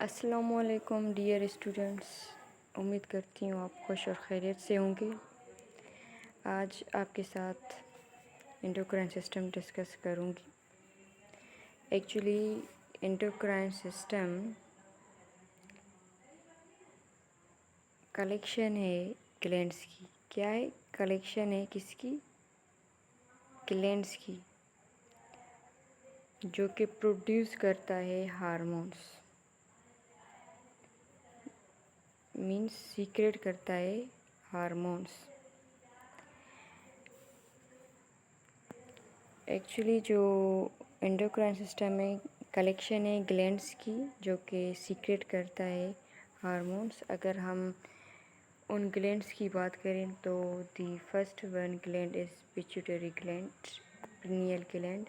अस्सलामुअलैकुम dear students, उम्मीद करती हूँ आप खुश और खैरियत से होंगे। आज आपके साथ एंडोक्राइन सिस्टम डिस्कस करूँगी। एक्चुअली एंडोक्राइन सिस्टम कलेक्शन है ग्लैंड्स की। क्या है? कलेक्शन है किसकी? ग्लैंड्स की, जो कि प्रोड्यूस करता है हार्मोन्स, मीन्स सीक्रेट करता है हार्मोन्स। एक्चुअली जो एंडोक्राइन सिस्टम में कलेक्शन है ग्लैंड्स की, जो कि सीक्रेट करता है हार्मोन्स। अगर हम उन ग्लैंड्स की बात करें तो the first one gland is pituitary gland, pineal gland,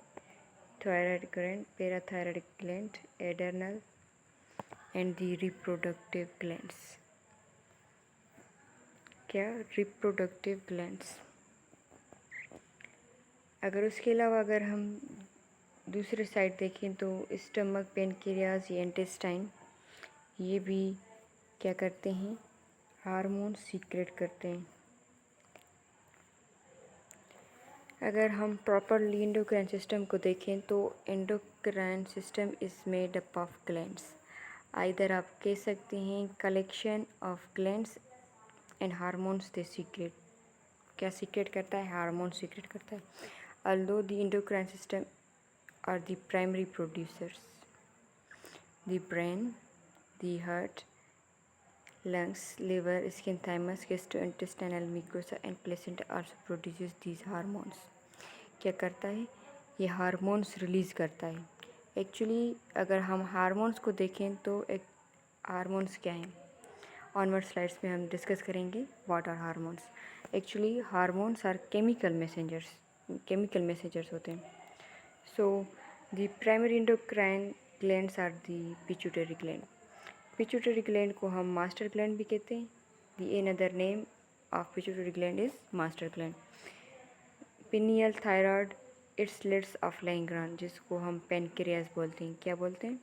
thyroid gland, parathyroid gland, adrenal and the reproductive glands. क्या? Reproductive glands. अगर उसके अलावा अगर हम दूसरे साइड देखें तो स्टमक, पेनक्रियाज या इंटेस्टाइन, ये भी क्या करते हैं? हार्मोन सीक्रेट करते हैं। अगर हम प्रॉपरली एंडोक्राइन सिस्टम को देखें तो endocrine system is made up of glands. Either आप कह सकते हैं collection of glands and hormones they secret. क्या सीक्रेट करता है? हार्मोन सीक्रेट करता है। although the endocrine system are the primary producers, the brain, the heart, lungs, liver, skin, thymus, gastrointestinal mucosa and placenta also produces these hormones. क्या करता है? ये hormones release करता है। एक्चुअली अगर हम हार्मोन्स को देखें तो एक हार्मोन्स क्या हैं, ऑनवर्ड स्लाइड्स में हम डिस्कस करेंगे what are hormones. Actually hormones are chemical messengers होते हैं। So the primary endocrine glands are the pituitary gland. Pituitary gland को हम मास्टर ग्लैंड भी कहते हैं। The another name of pituitary gland is master gland. Pineal thyroid islets of Langerhans, जिसको हम pancreas बोलते हैं। क्या बोलते हैं?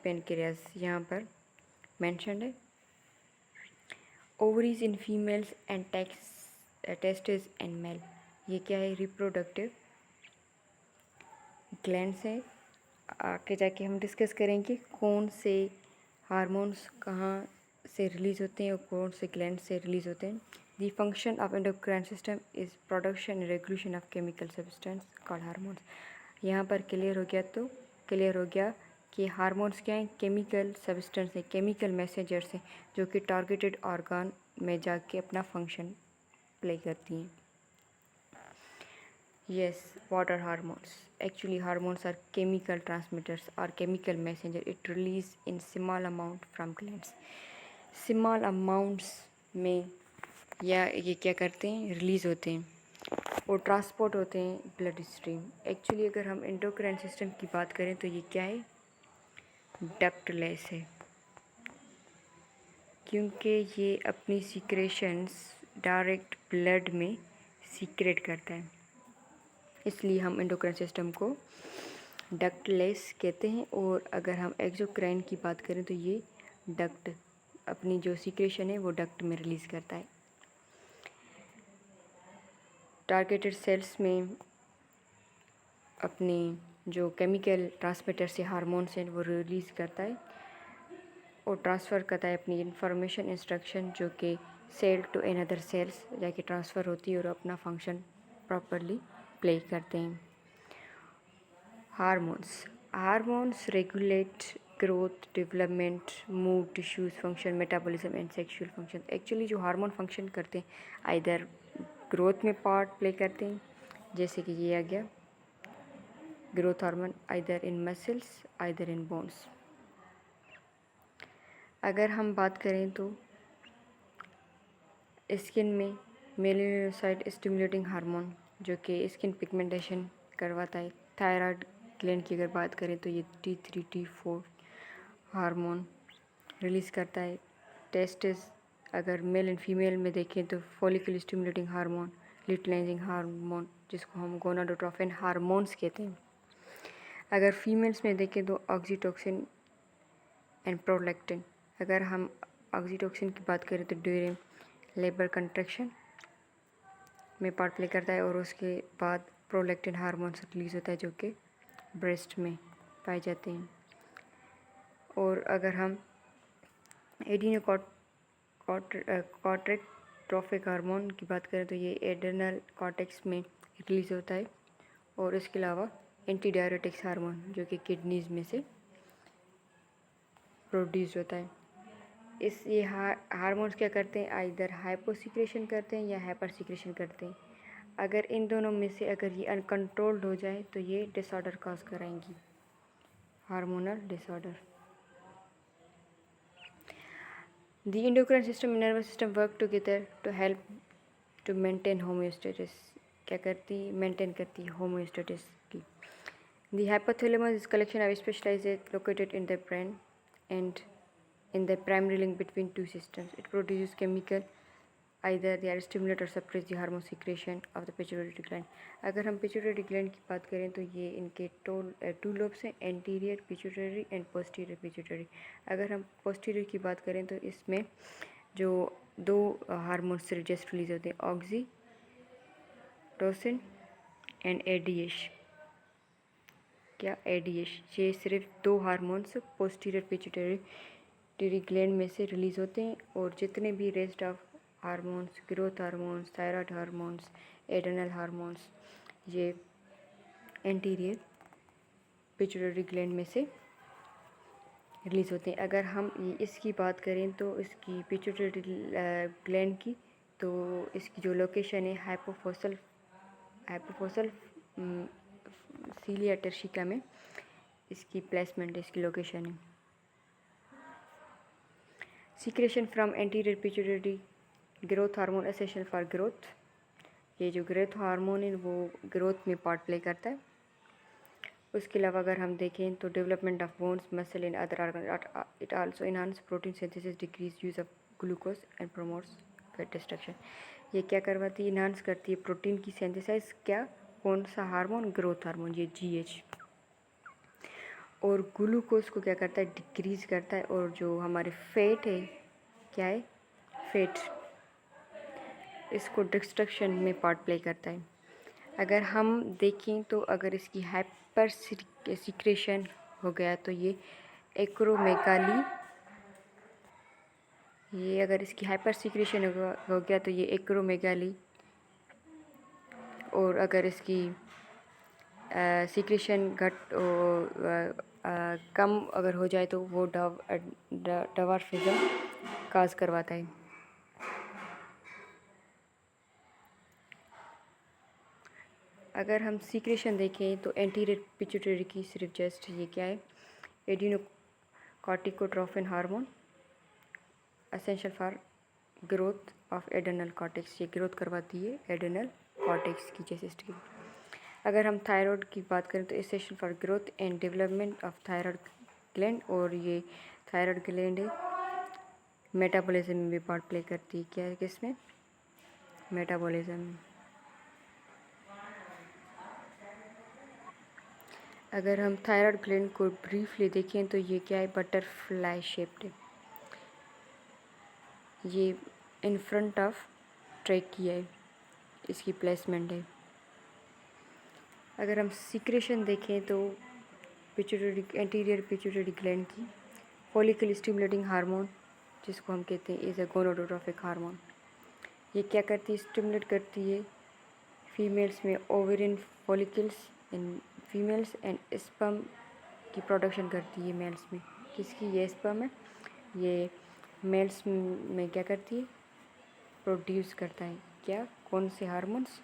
पेनक्रियाज यहाँ पर मेंशन्ड है। Ovaries in females and testis and male. ये क्या है? रिप्रोडक्टिव ग्लैंड्स है। आगे जाके हम डिस्कस करेंगे कौन से हार्मोन्स कहाँ से रिलीज़ होते हैं और कौन से ग्लैंड से रिलीज़ होते हैं। The function of endocrine system is production and regulation of chemical substance called hormones. यहाँ पर क्लियर हो गया तो क्लियर हो गया कि हार्मोन्स क्या हैं? केमिकल सब्सटेंस है, केमिकल मैसेजर्स हैं, जो कि टारगेटेड ऑर्गन में जाके अपना फंक्शन प्ले करती हैं। Yes, what are hormones? Actually, hormones are chemical transmitters or chemical messenger. It release in small amount from glands. Small amounts में या ये क्या करते हैं? रिलीज़ होते हैं और ट्रांसपोर्ट होते हैं ब्लड स्ट्रीम। एक्चुअली अगर हम एंडोक्राइन सिस्टम की बात करें तो ये क्या है? डक्टलेस है, क्योंकि ये अपनी सीक्रेशंस डायरेक्ट ब्लड में सीक्रेट करता है, इसलिए हम एंडोक्राइन सिस्टम को डक्टलेस कहते हैं। और अगर हम एक्सोक्राइन की बात करें तो ये डक्ट अपनी जो सीक्रेशन है वो डक्ट में रिलीज़ करता है। टारगेटेड सेल्स में अपने जो केमिकल ट्रांसमीटर से हार्मोन्स हैं वो रिलीज़ करता है और ट्रांसफ़र करता है अपनी इंफॉर्मेशन, इंस्ट्रक्शन, जो कि सेल टू अनदर सेल्स जाके ट्रांसफ़र होती है और अपना फंक्शन प्रॉपरली प्ले करते हैं। Hormones regulate growth, development, mood, tissues function, metabolism and sexual function. Actually जो हार्मोन फंक्शन करते हैं आइदर ग्रोथ में पार्ट प्ले करते हैं, जैसे कि ये आ गया growth hormone, either in muscles either in bones. अगर हम बात करें तो स्किन में मेलानोसाइट स्टिमुलेटिंग हार्मोन, जो कि स्किन पिगमेंटेशन करवाता है। थायराइड ग्लैंड की अगर बात करें तो ये T3 T4 हार्मोन रिलीज़ करता है। टेस्टिस अगर मेल एंड फीमेल में देखें तो follicle stimulating hormone, luteinizing hormone, जिसको हम गोनाडोट्रोफिन हार्मोन्स कहते हैं। अगर फीमेल्स में देखें तो ऑक्सीटोसिन एंड प्रोलैक्टिन। अगर हम ऑक्सीटोसिन की बात करें तो ड्यूरिंग लेबर कंट्रैक्शन में पार्ट प्ले करता है और उसके बाद प्रोलैक्टिन हार्मोन रिलीज होता है जो कि ब्रेस्ट में पाए जाते हैं। और अगर हम एडिनोकॉर्टिक हार्मोन की बात करें तो ये एड्रेनल कॉर्टेक्स में रिलीज होता है। और इसके अलावा एंटी डायरेटिक्स हार्मोन जो कि किडनीज में से प्रोड्यूस होता है। इस ये हार्मोन्स क्या करते हैं, आइदर हाइपोसिक्रेशन करते हैं या हाइपर सिक्रेशन करते हैं। अगर इन दोनों में से अगर ये अनकंट्रोल्ड हो जाए तो ये डिसऑर्डर कॉज कराएंगी, hormonal disorder. The endocrine system and nervous system work together to help to maintain homeostasis. क्या करती, मेंटेन करती है होम्योस्टेटिस की। The hypothalamus is collection of specialized located in the brain and in the primary link between two systems. It produces chemical, either they are stimulate or suppress the hormone secretion of the pituitary gland. अगर हम pituitary gland की बात करें तो ये इनके two lobes हैं, anterior pituitary and posterior pituitary. अगर हम पोस्टीरियर की बात करें तो इसमें जो दो हार्मोन्स जस्ट रिलीज होते हैं, ऑक्सीटोसिन एंड एडीएच। क्या, एडीएच। ये सिर्फ दो हार्मोन्स पोस्टीरियर पिट्यूटरी ग्लैंड में से रिलीज होते हैं और जितने भी rest of hormones, growth hormones, thyroid hormones, adrenal hormones, ये एंटीरियर पिट्यूटरी ग्लैंड में से रिलीज होते हैं। अगर हम इसकी बात करें तो इसकी पिट्यूटरी ग्लैंड की, तो इसकी जो लोकेशन है हाइपोफोसल सीलिया टर्शिका में इसकी प्लेसमेंट, इसकी लोकेशन है। Secretion from anterior pituitary growth hormone essential for growth. ये जो ग्रोथ हार्मोन है वो ग्रोथ में पार्ट प्ले करता है। उसके अलावा अगर हम देखें तो development of bones, muscle and other organ. It also enhance protein synthesis, decrease use of glucose and promotes fat destruction. ये क्या करवाती है, इनहांस करती है प्रोटीन की सिंथेसाइज। क्या, कौन सा हार्मोन, ग्रोथ हार्मोन, ये जीएच। और ग्लूकोज को क्या करता है, डिक्रीज करता है। और जो हमारे फैट है, क्या है, फैट, इसको डिस्ट्रक्शन में पार्ट प्ले करता है। अगर हम देखें तो अगर इसकी हाइपर सिक्रेशन हो गया तो ये एक्रोमेगाली, ये अगर इसकी हाइपर सिक्रेशन हो गया तो ये एक्रोमेगाली। और अगर इसकी सिक्रेशन कम अगर हो जाए तो वो डवार्फिज्म काज करवाता है। अगर हम सीक्रेशन देखें तो एंटीरियर पिट्यूटरी की सिर्फ जस्ट ये क्या है, adrenocorticotrophin hormone essential for growth of adrenal cortex. ये ग्रोथ करवाती है एड्रेनल कॉर्टेक्स की जेसिस्ट की। अगर हम थायराइड की बात करें तो essential for growth and development of thyroid gland. और ये थायराइड ग्लैंड है मेटाबॉलिज्म में भी पार्ट प्ले करती है। क्या है, किसमें, मेटाबॉलिज्म में। अगर हम थायराइड ग्लैंड को ब्रीफली देखें तो ये क्या है, बटरफ्लाई शेप्ड है। ये इन फ्रंट ऑफ ट्रैकिया है, इसकी प्लेसमेंट है। अगर हम सीक्रेशन देखें तो पिट्यूटरी, एंटीरियर पिट्यूटरी ग्लैंड की फॉलिकल स्टिमुलेटिंग हार्मोन, जिसको हम कहते हैं इज अ गोनाडोट्रोपिक हार्मोन। ये क्या करती है, स्टिमुलेट करती है फीमेल्स में ovarian follicles in females and sperm की प्रोडक्शन करती है मेल्स में। किसकी, ये स्पर्म है, ये मेल्स में क्या करती है, प्रोड्यूस करता है। क्या, कौन से हार्मोन्स,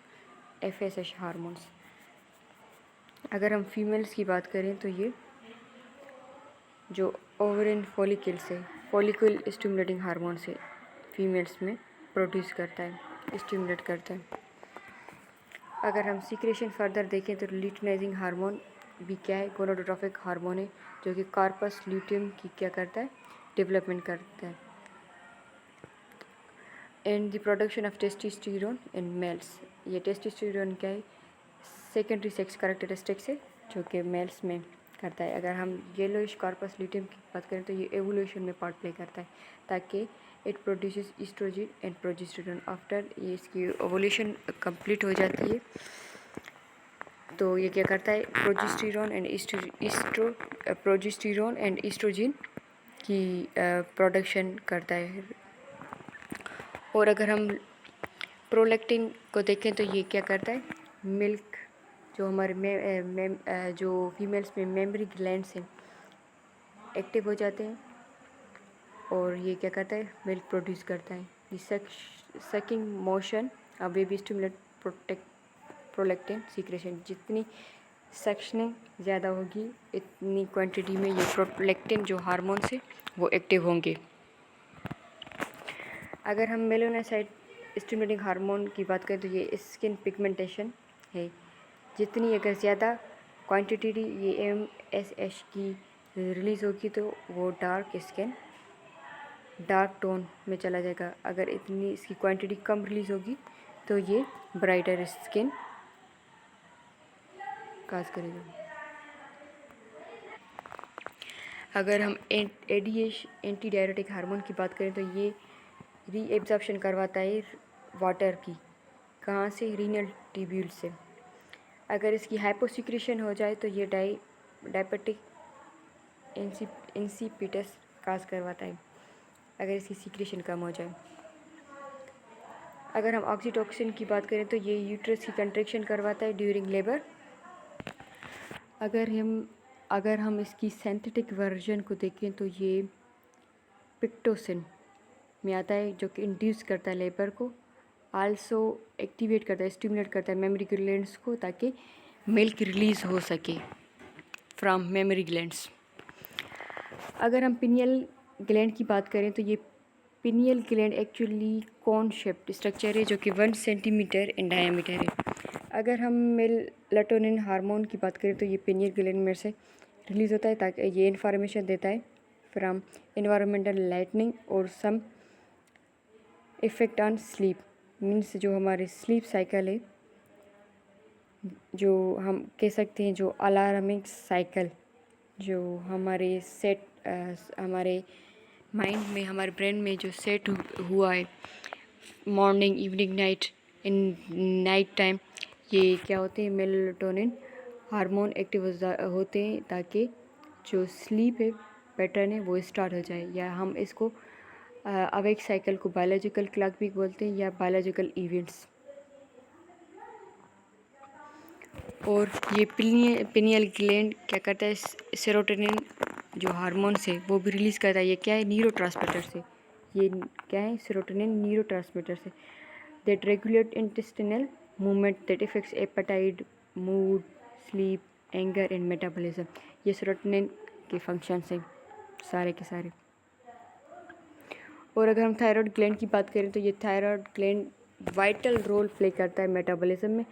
एफएसएच हार्मोन्स। अगर हम फीमेल्स की बात करें तो ये जो ओवेरियन फॉलिकल्स है, फॉलिकल स्टिमुलेटिंग हार्मोन से फीमेल्स में प्रोड्यूस करता है, स्टिमुलेट करता है। अगर हम सीक्रेशन फर्दर देखें तो ल्यूटिनाइजिंग हार्मोन भी क्या है, गोनाडोट्रोपिक हार्मोन है जो कि कार्पस ल्यूटियम की क्या करता है, डेवलपमेंट करता है। And the production of testosterone in males. ये टेस्टोस्टेरोन क्या है, सेकेंडरी सेक्स कैरेक्टरिस्टिक्स है जो कि मेल्स में करता है। अगर हम येलोइश कॉर्पस ल्यूटियम की बात करें तो ये एवोल्यूशन में पार्ट प्ले करता है, ताकि it produces estrogen and progesterone. After ये इसकी एवोल्यूशन कंप्लीट हो जाती है तो ये क्या करता है, प्रोजेस्टेरोन एंड ईस्ट्रोजन की प्रोडक्शन करता है। और अगर हम प्रोलैक्टिन को देखें तो ये क्या करता है, मिल्क जो हमारे जो फीमेल्स में मेमरी ग्लैंड्स हैं एक्टिव हो जाते हैं और ये क्या करता है, मिल्क प्रोड्यूस करता है। ये सकिंग मोशन अब बेबी स्टिमुलेट प्रोलैक्टिन सीक्रेशन। जितनी सक्शनिंग ज़्यादा होगी इतनी क्वांटिटी में ये प्रोलैक्टिन जो हार्मोन्स है वो एक्टिव होंगे। अगर हम मेलानोसाइट स्टिमुलेटिंग हार्मोन की बात करें तो ये स्किन पिगमेंटेशन है। जितनी अगर ज़्यादा क्वांटिटी ये MSH की रिलीज़ होगी तो वो डार्क टोन में चला जाएगा। अगर इतनी इसकी क्वांटिटी कम रिलीज़ होगी तो ये ब्राइटर स्किन काज करेगा। अगर हम एंटी डायरेटिक हार्मोन की बात करें तो ये रीएब्जॉर्प्शन करवाता है वाटर की, कहाँ से, रीनल ट्यूब्यूल से। अगर इसकी हाइपोसिक्रेशन हो जाए तो ये डायबिटिक इंसिपिटस काज करवाता है, अगर इसकी सीक्रेशन कम हो जाए। अगर हम ऑक्सीटोसिन की बात करें तो ये यूट्रस की कंट्रैक्शन करवाता है ड्यूरिंग लेबर। अगर हम इसकी सिंथेटिक वर्जन को देखें तो ये पिक्टोसिन में आता है, जो कि इंड्यूस करता है लेबर को, आल्सो एक्टिवेट करता है, स्टिमुलेट करता है मेमरी ग्लैंड्स को, ताकि मिल्क रिलीज़ हो सके फ्रॉम मेमरी ग्लैंड्स। अगर हम पिनियल ग्लैंड की बात करें तो ये pineal gland actually cone shaped structure है जो कि 1 सेंटीमीटर इन डायमीटर है। अगर हम मेलाटोनिन हार्मोन की बात करें तो ये पिनियल ग्लैंड में से रिलीज़ होता है, ताकि ये इन्फॉर्मेशन देता है फ्रॉम एनवायरमेंटल लाइटनिंग और सम इफ़ेक्ट ऑन स्लीप। मीन्स जो हमारे स्लीप साइकिल है, जो हम कह सकते हैं जो अलार्मिंग साइकिल जो हमारे माइंड में, हमारे ब्रेन में जो सेट हुआ है morning, evening, night, in night time, ये क्या होते हैं, मेलाटोनिन हार्मोन एक्टिव होते हैं, ताकि जो स्लीप है पैटर्न है वो स्टार्ट हो जाए। या हम इसको अवेक साइकिल को बायोलॉजिकल क्लॉक भी बोलते हैं, या बायोलॉजिकल इवेंट्स। और ये पिनियल ग्लैंड क्या करता है, सेरोटोनिन जो हार्मोन्स है वो भी रिलीज़ करता है। ये क्या है, न्यूरोट्रांसमीटर से। ये क्या है, सेरोटोनिन न्यूरोट्रांसमीटर से that regulate intestinal movement that affects appetite, mood, sleep, anger and metabolism. ये सेरोटोनिन के फंक्शंस हैं सारे के सारे। और अगर हम थायराइड ग्लैंड की बात करें तो ये thyroid gland vital role play करता है मेटाबॉलिज्म में,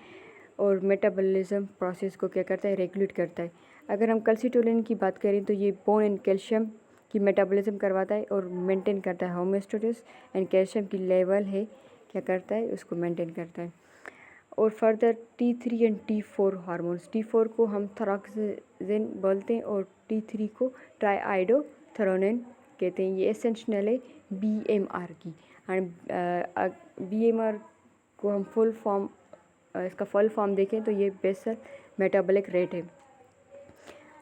और मेटाबॉलिज्म प्रोसेस को क्या करता है, रेगुलेट करता है। अगर हम कैल्सिटोनिन की बात करें तो ये बोन एंड कैल्शियम की मेटाबॉलिज्म करवाता है और मेंटेन करता है होमोस्टेसिस एंड कैल्शियम की लेवल है क्या करता है, उसको मेंटेन करता है। और further T3 and T4 hormones, T4 को हम थायरोक्सिन बोलते हैं और T3 को ट्राईआइडोथेरोनिन कहते हैं। ये एसेंशियल है BMR की। एंड BMR को हम इसका फुल फॉर्म देखें तो ये बेसल मेटाबॉलिक रेट है,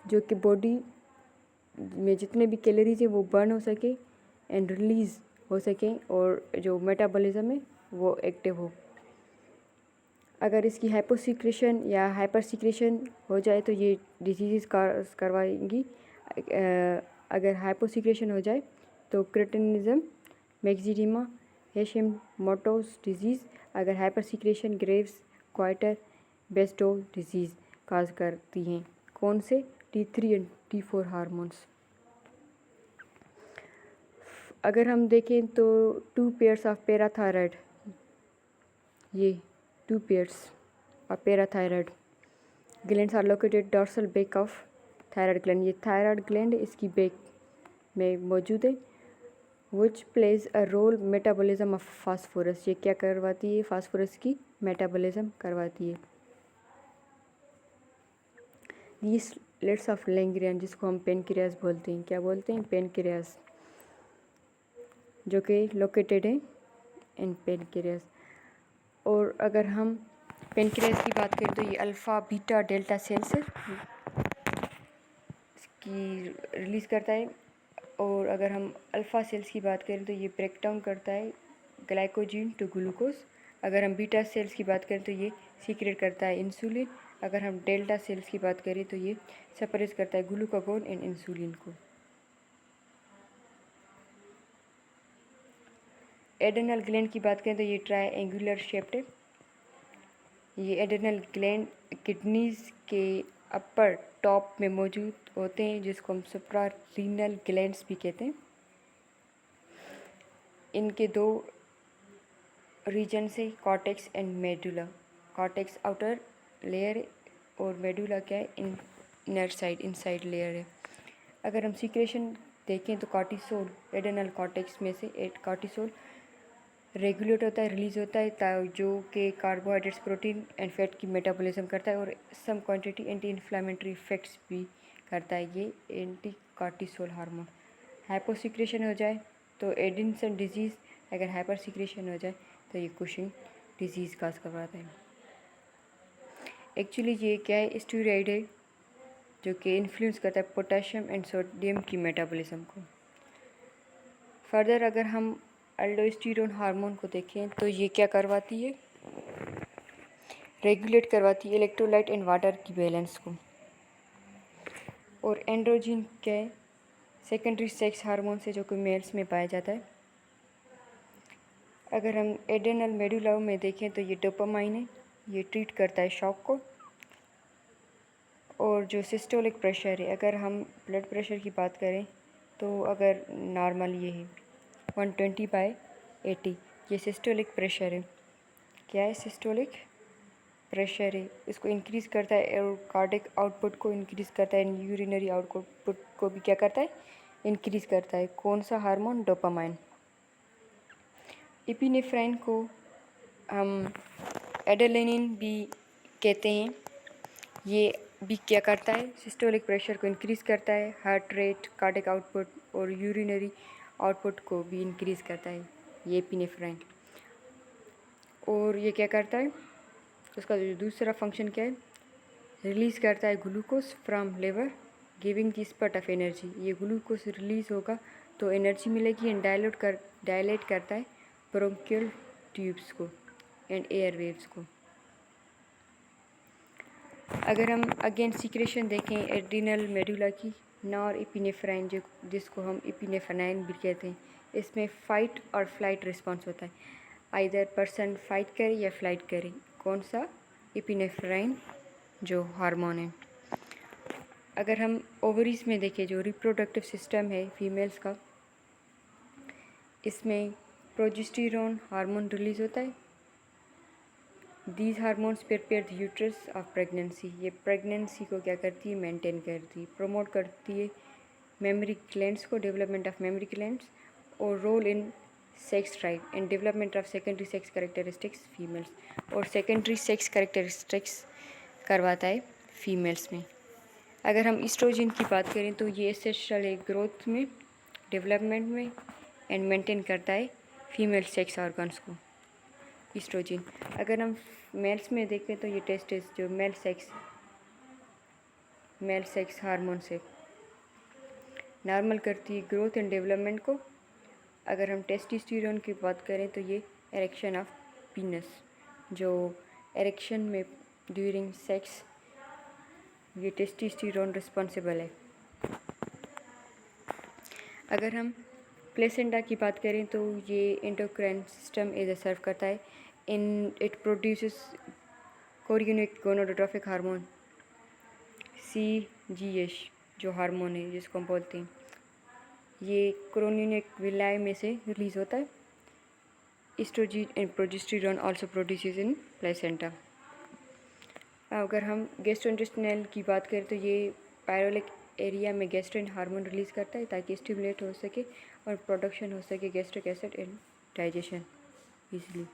जो कि बॉडी में जितने भी कैलोरीज हैं वो बर्न हो सके एंड रिलीज़ हो सके, और जो मेटाबॉलिज्म है वो एक्टिव हो। अगर इसकी हाइपोसिक्रेशन या हाइपरसिक्रेशन हो जाए तो ये डिजीज़ करवाएंगी। अगर हाइपोसिक्रेशन हो जाए तो क्रेटिनिज्म, मैक्सिडिमा, हेशिमोटोस डिजीज़। अगर हाइपरसिक्रेशन ग्रेव्स, क्वार्टर बेस्टो डिजीज़ काज करती हैं। कौन से, T3 एंड T4 हार्मोन्स। अगर हम देखें तो 2 पेयर्स ऑफ पैराथायराइड, ये 2 pairs of parathyroid glands are located dorsal back of thyroid gland. ये थायराइड ग्लैंड इसकी बैक में मौजूद है। Which plays a role metabolism of phosphorus. ये क्या करवाती है, फास्फोरस की मेटाबॉलिज्म करवाती है। These लेट्स ऑफ लैंग्रेन, जिसको हम पेनक्रियास बोलते हैं। क्या बोलते हैं? पेनक्रियास, जो कि लोकेटेड है इन पेनक्रियास। और अगर हम पेनक्रियास की बात करें तो ये अल्फ़ा बीटा डेल्टा सेल्स की रिलीज़ करता है। और अगर हम अल्फ़ा सेल्स की बात करें तो ये ब्रेक डाउन करता है ग्लाइकोजन टू ग्लूकोज। अगर हम बीटा सेल्स की बात करें तो ये सीक्रेट करता है इंसुलिन। अगर हम डेल्टा सेल्स की बात करें तो ये सेपरेट करता है ग्लूकागोन एंड इंसुलिन को। एड्रेनल ग्लैंड की बात करें तो ये ट्रायंगुलर शेप्ड है। ये एड्रेनल ग्लैंड किडनीज के अपर टॉप में मौजूद होते हैं, जिसको हम सुप्रारीनल ग्लैंड्स भी कहते हैं। इनके दो रीजन से cortex and medulla. Cortex outer layer है और मेडुला क्या है? इनर साइड, इनसाइड लेयर है। अगर हम सीक्रेशन देखें तो कॉर्टिसोल एड्रेनल कॉर्टेक्स में से एक कॉर्टिसोल रेगुलेट होता है, रिलीज होता है, जो कि कार्बोहाइड्रेट्स, प्रोटीन एंड फैट की मेटाबॉलिज्म करता है और some quantity anti inflammatory effects भी करता है ये anti cortisol hormone. Hypo secretion हो जाए तो एडिसन डिजीज़, अगर हाइपर सीक्रेशन हो जाए तो ये कुशिंग डिजीज़ काज करवाता है। एक्चुअली ये क्या है? स्टेरॉइड है, जो कि इन्फ्लुएंस करता है पोटेशियम एंड सोडियम की मेटाबॉलिज्म को। फर्दर अगर हम अल्डोस्टेरोन हार्मोन को देखें तो ये क्या करवाती है? रेगुलेट करवाती है इलेक्ट्रोलाइट एंड वाटर की बैलेंस को। और एंड्रोजन क्या है? सेकेंडरी सेक्स हार्मोन से, जो कि मेल्स में पाया जाता है। अगर हम एड्रेनल मेडुला में देखें तो ये डोपामाइन है, ये ट्रीट करता है शॉक को। और जो सिस्टोलिक प्रेशर है, अगर हम ब्लड प्रेशर की बात करें तो अगर नॉर्मल ये है 120/80, ये सिस्टोलिक प्रेशर है। क्या है? सिस्टोलिक प्रेशर है, इसको इंक्रीज़ करता है और कार्डिक आउटपुट को इंक्रीज़ करता है, यूरिनरी आउटपुट को भी क्या करता है? इंक्रीज़ करता है। कौन सा हार्मोन? डोपामाइन। एपिनेफ्राइन को हम एड्रेनालिन भी कहते हैं। ये भी क्या करता है? सिस्टोलिक प्रेशर को इंक्रीज़ करता है, हार्ट रेट, कार्डिक आउटपुट और यूरिनरी आउटपुट को भी इंक्रीज़ करता है ये एपिनेफ्राइन। और ये क्या करता है? उसका जो दूसरा फंक्शन क्या है? रिलीज़ करता है glucose from liver, giving the spot of energy. ये ग्लूकोज रिलीज़ होगा तो एनर्जी मिलेगी एंड डायलेट करता है ब्रोंकियल ट्यूब्स को एंड एयर वेव्स को। अगर हम अगेन सीक्रेशन देखें एड्रिनल मेडुला की, नॉर एपिनेफ्राइन, जिसको हम एपिनेफ्राइन भी कहते हैं, इसमें फ़ाइट और फ्लाइट रिस्पॉन्स होता है। आइदर पर्सन फाइट करे या फ्लाइट करे। कौन सा? एपिनेफ्राइन जो हार्मोन है। अगर हम ओवरीज में देखें, जो रिप्रोडक्टिव सिस्टम है फीमेल्स का, इसमें प्रोजेस्टेरोन हार्मोन रिलीज़ होता है। These hormones prepare the uterus of pregnancy. ये प्रेगनेंसी को क्या करती है? मेंटेन करती है, प्रमोट करती है मेमोरी ग्लैंड्स को, डेवलपमेंट ऑफ मेमोरी ग्लैंड्स, और role in sex drive and development of secondary sex characteristics females. और सेकेंडरी सेक्स कैरेक्टरिस्टिक्स करवाता है फीमेल्स में। अगर हम ईस्ट्रोजन की बात करें तो ये एसेंशियल है ग्रोथ में, डेवलपमेंट में एंड मेंटेन करता है फीमेल सेक्स ऑर्गन्स को, ईस्ट्रोजन। अगर हम मेल्स में देखें तो ये टेस्टिस, जो मेल सेक्स हार्मोन से नॉर्मल करती है ग्रोथ एंड डेवलपमेंट को। अगर हम टेस्टोस्टेरोन की बात करें तो ये एरेक्शन ऑफ पीनस, जो एरेक्शन में ड्यूरिंग सेक्स ये टेस्टोस्टेरोन रिस्पॉन्सिबल है। अगर हम प्लेसेंटा की बात करें तो ये एंडोक्राइन सिस्टम इधर सर्व करता है। It produces chorionic gonadotrophic hormone CGH, जो हार्मोन है जिसको हम बोलते हैं, ये क्रोनिक विलाई में से रिलीज होता है। Estrogen and progesterone also produces in placenta. अगर हम गैस्ट्रोइंटेस्टाइनल की बात करें तो ये पायरोलिक एरिया में गैस्ट्रिन हार्मोन रिलीज़ करता है ताकि स्टिमुलेट हो सके और प्रोडक्शन हो सके gastric acid and digestion easily.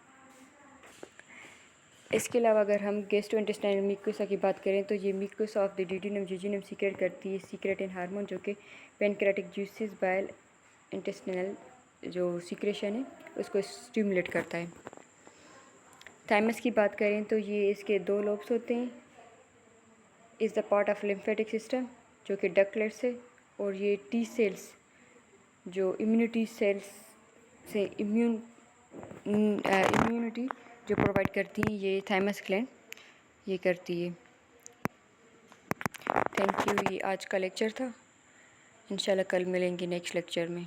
इसके अलावा अगर हम गैस्ट्रोइंटेस्टाइनल म्यूकोसा की बात करें तो ये mucosa of the duodenum jejunum secret करती है सीक्रेटिन हार्मोन, जो कि पेनक्रेटिक जूसेस बाइल इंटेस्टिनल जो सीक्रेशन है उसको स्टिमुलेट करता है। थाइमस की बात करें तो ये इसके 2 लोब्स होते हैं। Is the part of lymphatic system जो कि डक्टलेट्स है, और ये टी सेल्स जो इम्यूनिटी सेल्स से इम्यूनिटी जो प्रोवाइड करती हैं ये थाइमस ग्लैंड ये करती है। थैंक यू, ये आज का लेक्चर था। इंशाल्लाह कल मिलेंगे नेक्स्ट लेक्चर में।